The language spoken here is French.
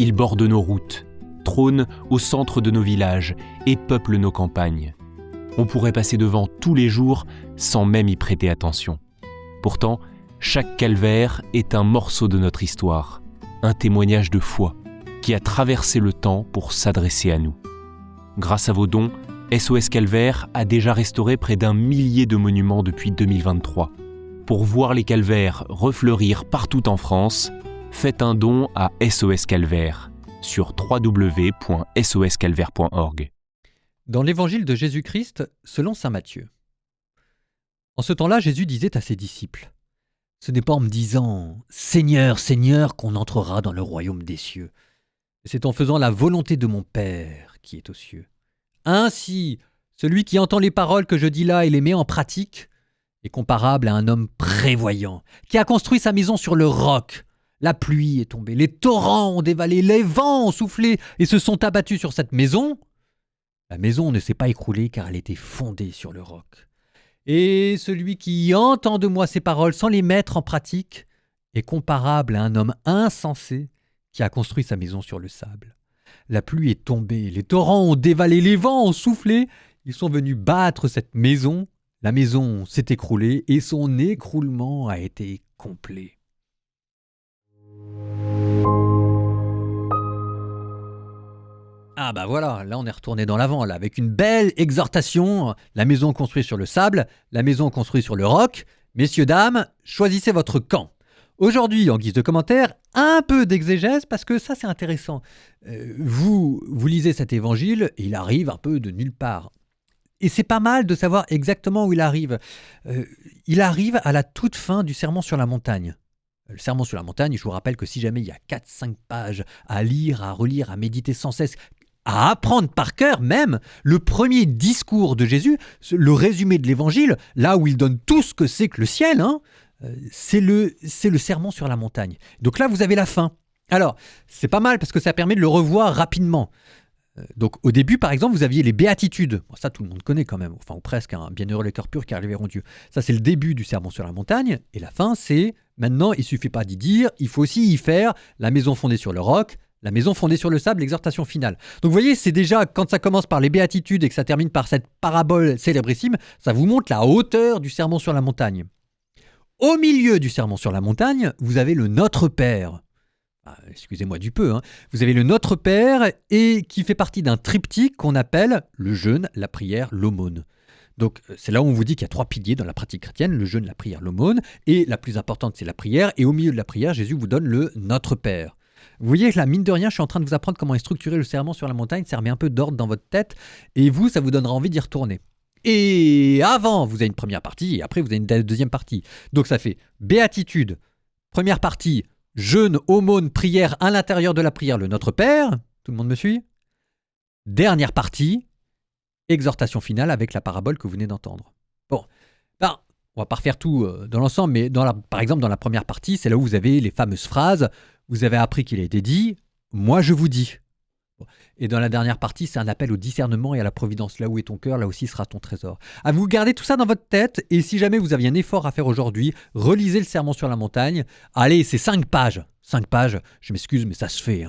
Il borde nos routes, trône au centre de nos villages et peuple nos campagnes. On pourrait passer devant tous les jours sans même y prêter attention. Pourtant, chaque calvaire est un morceau de notre histoire, un témoignage de foi qui a traversé le temps pour s'adresser à nous. Grâce à vos dons, SOS Calvaire a déjà restauré près d'1 millier de monuments depuis 2023. Pour voir les calvaires refleurir partout en France, faites un don à SOS Calvaire sur www.soscalvaire.org. Dans l'évangile de Jésus-Christ, selon saint Matthieu. En ce temps-là, Jésus disait à ses disciples : « Ce n'est pas en me disant « Seigneur, Seigneur » qu'on entrera dans le royaume des cieux. C'est en faisant la volonté de mon Père qui est aux cieux. Ainsi, celui qui entend les paroles que je dis là et les met en pratique est comparable à un homme prévoyant qui a construit sa maison sur le roc. La pluie est tombée, les torrents ont dévalé, les vents ont soufflé et se sont abattus sur cette maison. La maison ne s'est pas écroulée car elle était fondée sur le roc. Et celui qui entend de moi ces paroles sans les mettre en pratique est comparable à un homme insensé qui a construit sa maison sur le sable. La pluie est tombée, les torrents ont dévalé, les vents ont soufflé, ils sont venus battre cette maison. La maison s'est écroulée et son écroulement a été complet. Ah bah voilà, là on est retourné dans l'avant, là, avec une belle exhortation. La maison construite sur le sable, la maison construite sur le roc. Messieurs, dames, choisissez votre camp. Aujourd'hui, en guise de commentaire, un peu d'exégèse parce que ça c'est intéressant. Vous lisez cet évangile et il arrive un peu de nulle part. Et c'est pas mal de savoir exactement où il arrive. Il arrive à la toute fin du Sermon sur la montagne. Le Sermon sur la montagne, je vous rappelle que si jamais il y a 4-5 pages à lire, à relire, à méditer sans cesse, à apprendre par cœur même, le premier discours de Jésus, le résumé de l'évangile, là où il donne tout ce que c'est que le ciel, c'est le Sermon sur la montagne. Donc là, vous avez la fin. Alors, c'est pas mal parce que ça permet de le revoir rapidement. Donc au début, par exemple, vous aviez les béatitudes. Bon, ça, tout le monde connaît quand même, enfin ou presque, bienheureux les cœurs purs car ils verront Dieu. Ça, c'est le début du Sermon sur la montagne. Et la fin, c'est maintenant, il ne suffit pas d'y dire, il faut aussi y faire la maison fondée sur le roc, la maison fondée sur le sable, l'exhortation finale. Donc vous voyez, c'est déjà, quand ça commence par les béatitudes et que ça termine par cette parabole célébrissime, ça vous montre la hauteur du Sermon sur la montagne. Au milieu du Sermon sur la montagne, vous avez le Notre Père. Excusez-moi du peu, Vous avez le Notre Père et qui fait partie d'un triptyque qu'on appelle le jeûne, la prière, l'aumône. Donc c'est là où on vous dit qu'il y a 3 piliers dans la pratique chrétienne, le jeûne, la prière, l'aumône, et la plus importante c'est la prière, et au milieu de la prière, Jésus vous donne le Notre Père. Vous voyez que là, mine de rien, je suis en train de vous apprendre comment est structuré le sermon sur la montagne, ça remet un peu d'ordre dans votre tête, et vous, ça vous donnera envie d'y retourner. Et avant, vous avez une première partie, et après vous avez une deuxième partie. Donc ça fait béatitude, première partie, jeûne, aumône, prière, à l'intérieur de la prière, le Notre Père. Tout le monde me suit ? Dernière partie, exhortation finale avec la parabole que vous venez d'entendre. Bon, on va pas refaire tout dans l'ensemble, mais par exemple dans la première partie, c'est là où vous avez les fameuses phrases. Vous avez appris qu'il a été dit « Moi je vous dis ». Et dans la dernière partie, c'est un appel au discernement et à la providence. Là où est ton cœur, là aussi sera ton trésor. À vous garder tout ça dans votre tête. Et si jamais vous aviez un effort à faire aujourd'hui, relisez le Sermon sur la montagne. Allez, c'est 5 pages. 5 pages, je m'excuse, mais ça se fait.